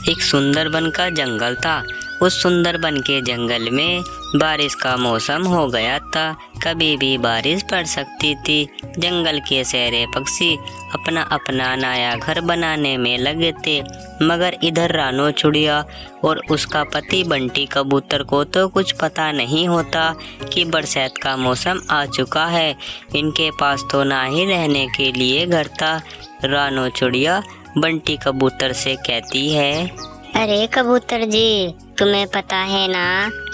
एक सुंदरबन का जंगल था। उस सुंदरबन के जंगल में बारिश का मौसम हो गया था। कभी भी बारिश पड़ सकती थी। जंगल के सारे पक्षी अपना अपना नया घर बनाने में लगे थे, मगर इधर रानो चिड़िया और उसका पति बंटी कबूतर को तो कुछ पता नहीं होता कि बरसात का मौसम आ चुका है। इनके पास तो ना ही रहने के लिए घर था। रानो चिड़िया बंटी कबूतर से कहती है, अरे कबूतर जी, तुम्हें पता है ना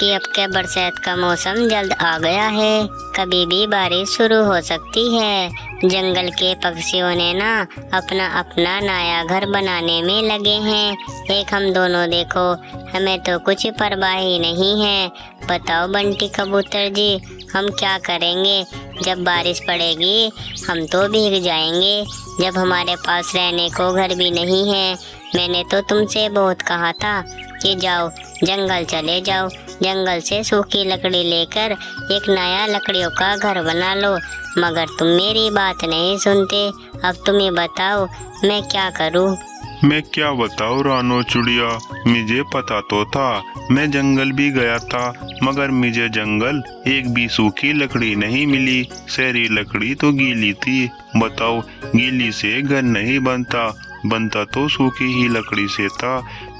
कि अब के बरसात का मौसम जल्द आ गया है। कभी भी बारिश शुरू हो सकती है। जंगल के पक्षियों ने ना अपना अपना नया घर बनाने में लगे हैं। एक हम दोनों देखो, हमें तो कुछ परवाह ही नहीं है। बताओ बंटी कबूतर जी, हम क्या करेंगे? जब बारिश पड़ेगी हम तो भीग जाएंगे। जब हमारे पास रहने को घर भी नहीं है। मैंने तो तुमसे बहुत कहा था कि जाओ जंगल चले जाओ, जंगल से सूखी लकड़ी लेकर एक नया लकड़ियों का घर बना लो, मगर तुम मेरी बात नहीं सुनते। अब तुम ही बताओ मैं क्या करूं? मैं क्या बताऊं रानो चिड़िया, मुझे पता तो था। मैं जंगल भी गया था, मगर मुझे जंगल एक भी सूखी लकड़ी नहीं मिली। सारी लकड़ी तो गीली थी। बताओ, गीली से घर नहीं बनता, बनता तो सूखी ही लकड़ी से था।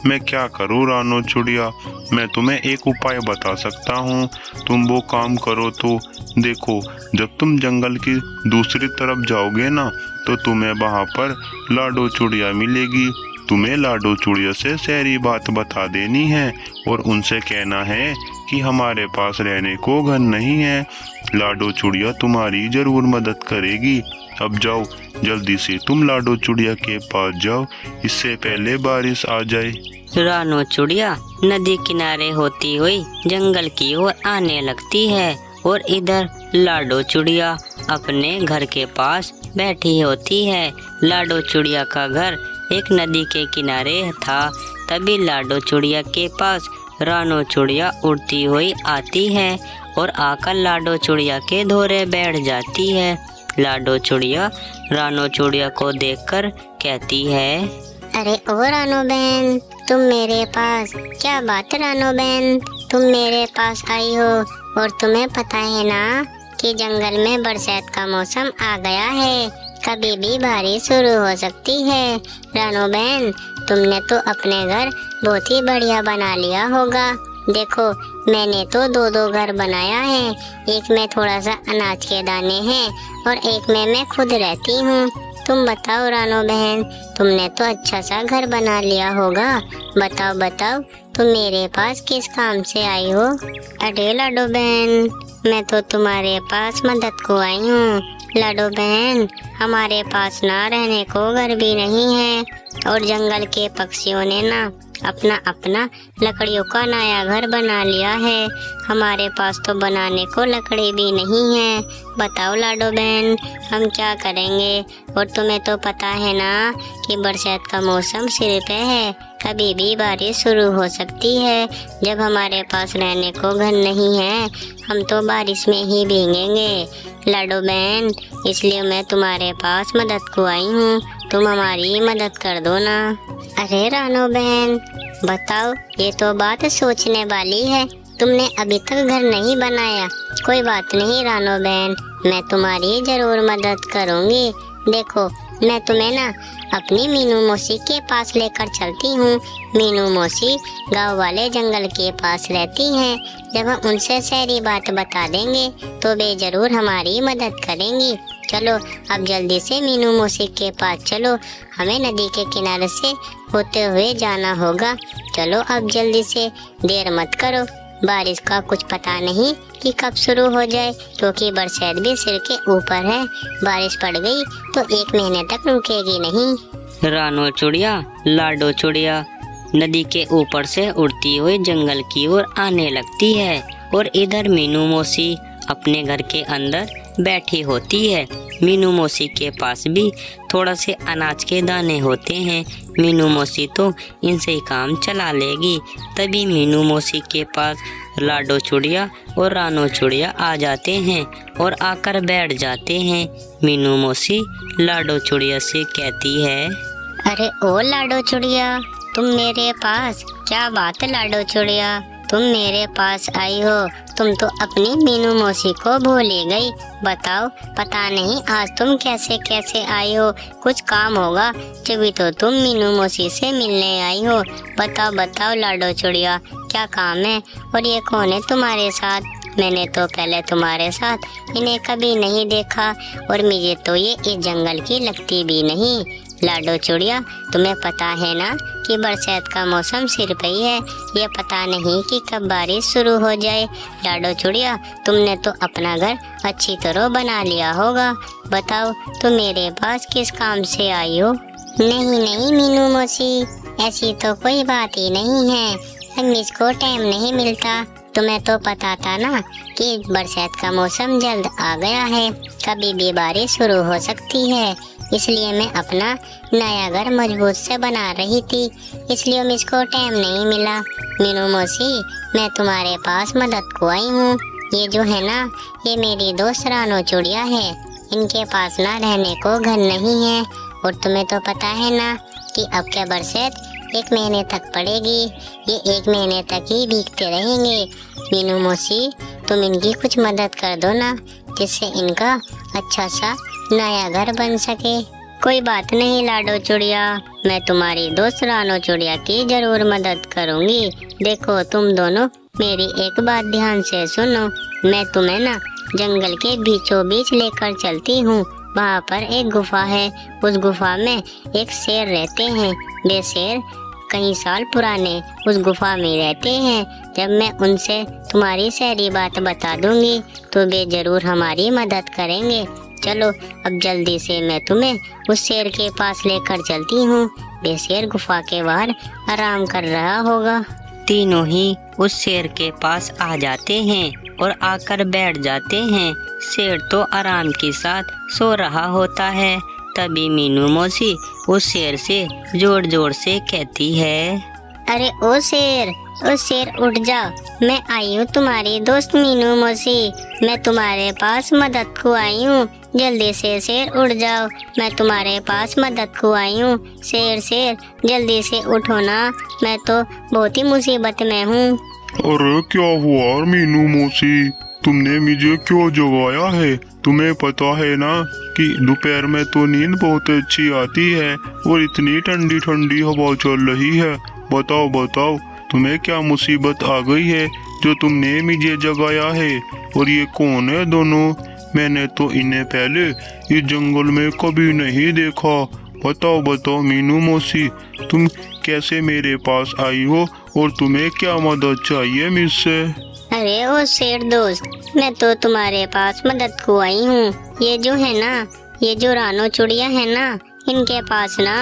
मैं क्या करूं रानो चिड़िया? मैं तुम्हें एक उपाय बता सकता हूं, तुम वो काम करो तो। देखो, जब तुम जंगल की दूसरी तरफ जाओगे ना, तो तुम्हें वहां पर लाडो चिड़िया मिलेगी। तुम्हें लाडो चिड़िया से सारी बात बता देनी है और उनसे कहना है कि हमारे पास रहने को घर नहीं है। लाडो चिड़िया तुम्हारी जरूर मदद करेगी। अब जाओ, जल्दी से तुम लाडो चिड़िया के पास जाओ, इससे पहले बारिश आ जाए। रानो चिड़िया नदी किनारे होती हुई जंगल की ओर आने लगती है और इधर लाडो चिड़िया अपने घर के पास बैठी होती है। लाडो चिड़िया का घर एक नदी के किनारे था। तभी लाडो चिड़िया के पास रानो चिड़िया उड़ती हुई आती है और आकर लाडो चिड़िया के धोरे बैठ जाती है। लाडो चिड़िया रानो चिड़िया को देखकर कहती है, अरे ओ रानो बहन, तुम मेरे पास? क्या बात रानो बहन, तुम मेरे पास आई हो? और तुम्हें पता है ना कि जंगल में बरसात का मौसम आ गया है। कभी भी बारिश शुरू हो सकती है। रानो बहन, तुमने तो अपने घर बहुत ही बढ़िया बना लिया होगा। देखो, मैंने तो दो घर बनाया है। एक में थोड़ा सा अनाज के दाने हैं और एक में मैं खुद रहती हूँ। तुम बताओ रानो बहन, तुमने तो अच्छा सा घर बना लिया होगा। बताओ बताओ, तुम मेरे पास किस काम से आई हो? अरे लाडो बहन, मैं तो तुम्हारे पास मदद को आई हूँ। लाडो बहन, हमारे पास ना रहने को घर भी नहीं है और जंगल के पक्षियों ने ना अपना अपना लकड़ियों का नया घर बना लिया है। हमारे पास तो बनाने को लकड़ी भी नहीं है। बताओ लाडो बहन, हम क्या करेंगे? और तुम्हें तो पता है ना कि बरसात का मौसम सिर पे है। कभी भी बारिश शुरू हो सकती है। जब हमारे पास रहने को घर नहीं है, हम तो बारिश में ही भीगेंगे लाडो बहन। इसलिए मैं तुम्हारे पास मदद को आई हूँ। तुम हमारी मदद कर दो ना। अरे रानो बहन, बताओ, ये तो बात सोचने वाली है। तुमने अभी तक घर नहीं बनाया। कोई बात नहीं रानो बहन, मैं तुम्हारी जरूर मदद करूँगी। देखो, मैं तुम्हें ना अपनी मीनू मौसी के पास लेकर चलती हूँ। मीनू मौसी गांव वाले जंगल के पास रहती हैं। जब हम उनसे सारी बात बता देंगे तो वे जरूर हमारी मदद करेंगी। चलो अब जल्दी से मीनू मौसी के पास चलो, हमें नदी के किनारे से होते हुए जाना होगा। चलो अब जल्दी से, देर मत करो। बारिश का कुछ पता नहीं कि कब शुरू हो जाए, क्योंकि बरसात भी सिर के ऊपर है। बारिश पड़ गई तो 1 महीने तक रुकेगी नहीं। रानो चिड़िया लाडो चिड़िया नदी के ऊपर से उड़ती हुई जंगल की ओर आने लगती है और इधर मीनू मौसी अपने घर के अंदर बैठी होती है। मीनू मौसी के पास भी थोड़ा से अनाज के दाने होते हैं। मीनू मौसी तो इनसे ही काम चला लेगी। तभी मीनू मौसी के पास लाडो चिड़िया और रानो चिड़िया आ जाते हैं और आकर बैठ जाते हैं। मीनू मौसी लाडो चिड़िया से कहती है, अरे ओ लाडो चिड़िया, तुम मेरे पास, क्या बात लाडो चुड़िया, तुम मेरे पास आई हो। तुम तो अपनी मीनू मौसी को भूल ही गई। बताओ, पता नहीं आज तुम कैसे कैसे आई हो। कुछ काम होगा तभी तो तुम मीनू मौसी से मिलने आई हो। बताओ बताओ लाडो चुड़िया, क्या काम है और ये कौन है तुम्हारे साथ? मैंने तो पहले तुम्हारे साथ इन्हें कभी नहीं देखा और मुझे तो ये इस जंगल की लगती भी नहीं। लाडो चुड़िया, तुम्हें पता है ना कि बरसात का मौसम सिर पे ही है। ये पता नहीं कि कब बारिश शुरू हो जाए। लाडो चुड़िया, तुमने तो अपना घर अच्छी तरह बना लिया होगा। बताओ, तुम मेरे पास किस काम से आई हो? नहीं नहीं मीनू मौसी, ऐसी तो कोई बात ही नहीं है। अब इसको टाइम नहीं मिलता। तुम्हें तो पता था ना कि बरसात का मौसम जल्द आ गया है, कभी भी बारिश शुरू हो सकती है। इसलिए मैं अपना नया घर मजबूत से बना रही थी, इसलिए मुझको टाइम नहीं मिला। मीनू मौसी, मैं तुम्हारे पास मदद को आई हूँ। ये जो है ना, ये मेरी दोस्त रानो चुड़िया है। इनके पास ना रहने को घर नहीं है और तुम्हें तो पता है ना कि अब क्या बरसात 1 महीने तक पड़ेगी। ये 1 महीने तक ही भीगते रहेंगे। मीनू मौसी, तुम इनकी कुछ मदद कर दो ना, जिससे इनका अच्छा सा नया घर बन सके। कोई बात नहीं लाडो चुड़िया, मैं तुम्हारी दोस्त रानो चुड़िया की जरूर मदद करूँगी। देखो, तुम दोनों मेरी एक बात ध्यान से सुनो। मैं तुम्हें ना जंगल के बीचों बीच लेकर चलती हूँ। वहाँ पर एक गुफा है। उस गुफा में एक शेर रहते हैं। वे शेर कई साल पुराने उस गुफा में रहते हैं। जब मैं उनसे तुम्हारी सारी बात बता दूंगी तो वे जरूर हमारी मदद करेंगे। चलो, अब जल्दी से मैं तुम्हें उस शेर के पास लेकर चलती हूँ। वे शेर गुफा के बाहर आराम कर रहा होगा। तीनों ही उस शेर के पास आ जाते हैं और आकर बैठ जाते हैं। शेर तो आराम के साथ सो रहा होता है। तभी मीनू मौसी उस शेर से जोर जोर से कहती है, अरे ओ शेर उठ जाओ। मैं आई हूँ तुम्हारी दोस्त मीनू मौसी। मैं तुम्हारे पास मदद को आई हूँ। जल्दी से शेर उठ जाओ, मैं तुम्हारे पास मदद को आई हूँ। शेर जल्दी से उठो ना, मैं तो बहुत ही मुसीबत में हूँ। अरे क्या हुआ मीनू मौसी, तुमने मुझे क्यों जगाया है? तुम्हें पता है ना कि दोपहर में तो नींद बहुत अच्छी आती है और इतनी ठंडी ठंडी हवा चल रही है। बताओ बताओ, तुम्हें क्या मुसीबत आ गई है जो तुमने मुझे जगाया है? और ये कौन है दोनों? मैंने तो इन्हें पहले इस जंगल में कभी नहीं देखा। बताओ बताओ मीनू मौसी, तुम कैसे मेरे पास आई हो और तुम्हें क्या मदद चाहिए मुझसे? अरे ओ शेर दोस्त, मैं तो तुम्हारे पास मदद को आई हूँ। ये जो है ना, ये जो रानो चुड़िया है ना, इनके पास ना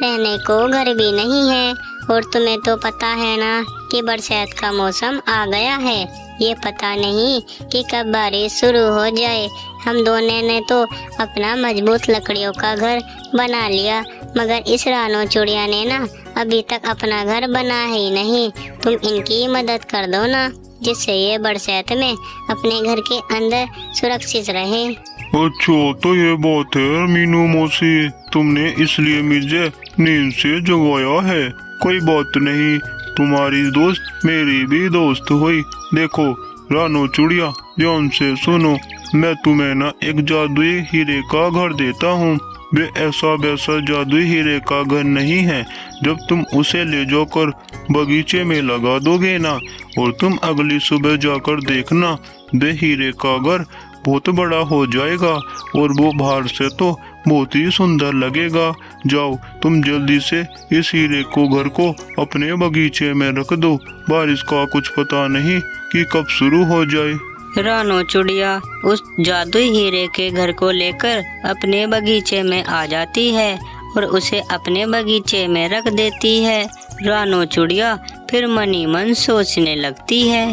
रहने को घर भी नहीं है। और तुम्हें तो पता है ना कि बरसात का मौसम आ गया है। ये पता नहीं कि कब बारिश शुरू हो जाए। हम दोनों ने तो अपना मजबूत लकड़ियों का घर बना लिया, मगर इस रानो चुड़िया ने ना अभी तक अपना घर बना ही नहीं। तुम इनकी मदद कर दो ना, जिससे ये बरसात में अपने घर के अंदर सुरक्षित रहे। अच्छा, तो ये बात है मीनू मौसी, तुमने इसलिए मुझे नींद से जगाया है। कोई बात नहीं, तुम्हारी दोस्त मेरी भी दोस्त हुई। देखो रानो चुड़िया, ध्यान से सुनो, मैं तुम्हें ना एक जादुई हीरे का घर देता हूँ। वे ऐसा वैसा जादुई हीरे का घर नहीं है। जब तुम उसे ले जाकर बगीचे में लगा दोगे ना, और तुम अगली सुबह जाकर देखना, वे हीरे का घर बहुत बड़ा हो जाएगा और वो बाहर से तो बहुत ही सुंदर लगेगा। जाओ, तुम जल्दी से इस हीरे को घर को अपने बगीचे में रख दो। बारिश का कुछ पता नहीं कि कब शुरू हो जाए। रानो चुड़िया उस जादुई हीरे के घर को लेकर अपने बगीचे में आ जाती है और उसे अपने बगीचे में रख देती है। रानो चुड़िया फिर मनी मन सोचने लगती है,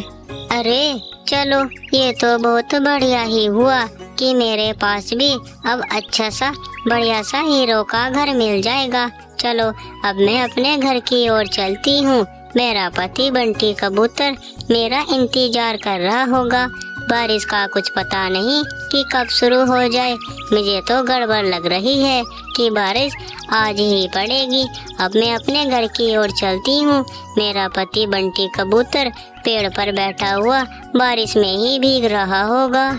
अरे चलो, ये तो बहुत बढ़िया ही हुआ कि मेरे पास भी अब अच्छा सा बढ़िया सा हीरो का घर मिल जाएगा। चलो, अब मैं अपने घर की ओर चलती हूँ। मेरा पति बंटी कबूतर मेरा इंतजार कर रहा होगा। बारिश का कुछ पता नहीं कि कब शुरू हो जाए। मुझे तो गड़बड़ लग रही है कि बारिश आज ही पड़ेगी। अब मैं अपने घर की ओर चलती हूँ। मेरा पति बंटी कबूतर पेड़ पर बैठा हुआ बारिश में ही भीग रहा होगा।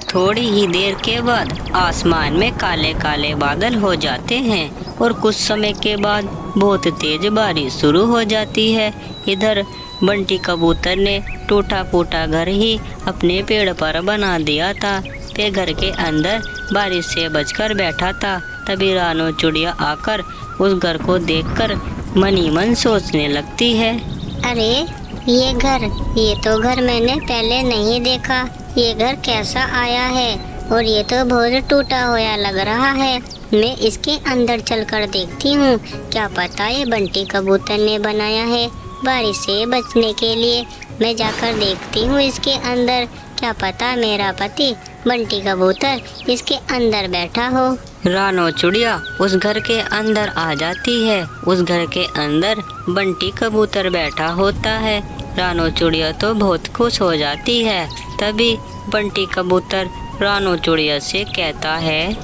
थोड़ी ही देर के बाद आसमान में काले काले बादल हो जाते हैं और कुछ समय के बाद बहुत तेज बारिश शुरू हो जाती है। इधर बंटी कबूतर ने टूटा फूटा घर ही अपने पेड़ पर बना दिया था। वह घर के अंदर बारिश से बचकर बैठा था। तभी रानो चिड़िया आकर उस घर को देखकर मन ही मन सोचने लगती है, अरे ये तो घर मैंने पहले नहीं देखा। ये घर कैसा आया है और ये तो बहुत टूटा हुआ लग रहा है। मैं इसके अंदर चलकर देखती हूँ, क्या पता ये बंटी कबूतर ने बनाया है बारिश से बचने के लिए। मैं जाकर देखती हूँ इसके अंदर, क्या पता मेरा पति बंटी कबूतर इसके अंदर बैठा हो। रानो चिड़िया उस घर के अंदर आ जाती है। उस घर के अंदर बंटी कबूतर बैठा होता है। रानो चिड़िया तो बहुत खुश हो जाती है। तभी बंटी कबूतर रानो चिड़िया से कहता है,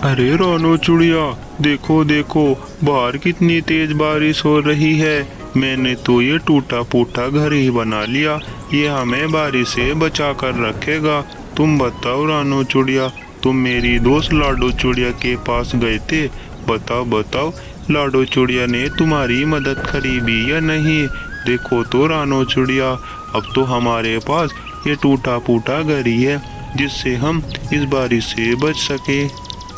अरे रानो चिड़िया, देखो देखो बाहर कितनी तेज बारिश हो रही है। मैंने तो ये टूटा फूटा घर ही बना लिया, ये हमें बारिश से बचा कर रखेगा। तुम बताओ रानो चिड़िया, तुम मेरी दोस्त लाडो चिड़िया के पास गए थे, बताओ बताओ लाडो चिड़िया ने तुम्हारी मदद करी भी या नहीं। देखो तो रानो चिड़िया, अब तो हमारे पास ये टूटा फूटा घर ही है जिससे हम इस बारिश से बच सके।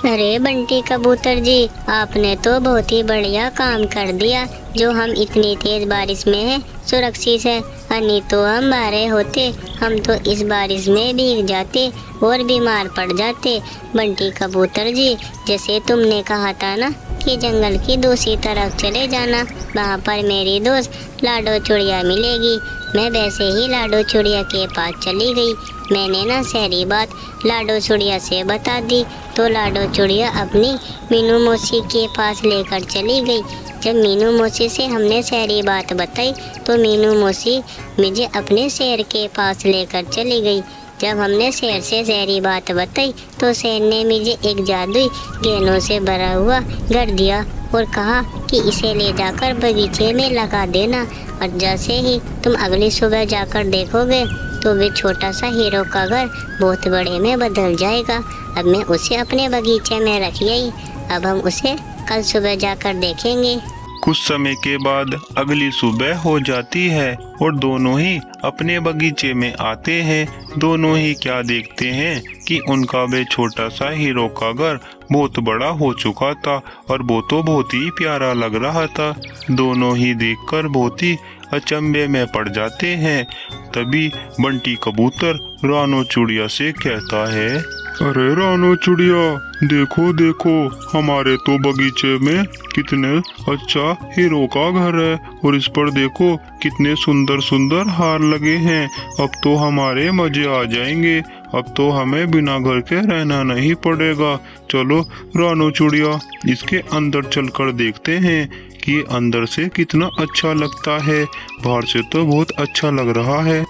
अरे बंटी कबूतर जी, आपने तो बहुत ही बढ़िया काम कर दिया जो हम इतनी तेज बारिश में है सुरक्षित है। नहीं तो हम मारे होते, हम तो इस बारिश में भीग जाते और बीमार पड़ जाते। बंटी कबूतर जी, जैसे तुमने कहा था ना कि जंगल की दूसरी तरफ चले जाना, वहाँ पर मेरी दोस्त लाडो चिड़िया मिलेगी। मैं वैसे ही लाडो चिड़िया के पास चली गई। मैंने ना सारी बात लाडो चिड़िया से बता दी तो लाडो चिड़िया अपनी मीनू मौसी के पास लेकर चली गई। जब मीनू मौसी से हमने सारी बात बताई तो मीनू मौसी मुझे अपने शेर के पास लेकर चली गई। जब हमने शेर से सारी बात बताई तो शेर ने मुझे एक जादुई गेंदों से भरा हुआ घर दिया और कहा कि इसे ले जाकर बगीचे में लगा देना, और जैसे ही तुम अगली सुबह जाकर देखोगे तो वे छोटा सा हीरो का घर बहुत बड़े में बदल जाएगा। अब मैं उसे अपने बगीचे में रख आई, अब हम उसे कल सुबह जाकर देखेंगे। कुछ समय के बाद अगली सुबह हो जाती है और दोनों ही अपने बगीचे में आते हैं। दोनों ही क्या देखते हैं कि उनका वे छोटा सा हीरो का घर बहुत बड़ा हो चुका था और वो तो बहुत ही प्यारा लग रहा था। दोनों ही देखकर बहुत ही अचंभे में पड़ जाते हैं। तभी बंटी कबूतर रानो चिड़िया से कहता है, अरे रानो चिड़िया, देखो देखो हमारे तो बगीचे में कितने अच्छा हीरो का घर है और इस पर देखो कितने सुंदर सुंदर हार लगे हैं। अब तो हमारे मजे आ जाएंगे, अब तो हमें बिना घर के रहना नहीं पड़ेगा। चलो रानो चिड़िया, इसके अंदर चलकर देखते हैं कि अंदर से कितना अच्छा लगता है। बाहर से तो बहुत अच्छा लग रहा है।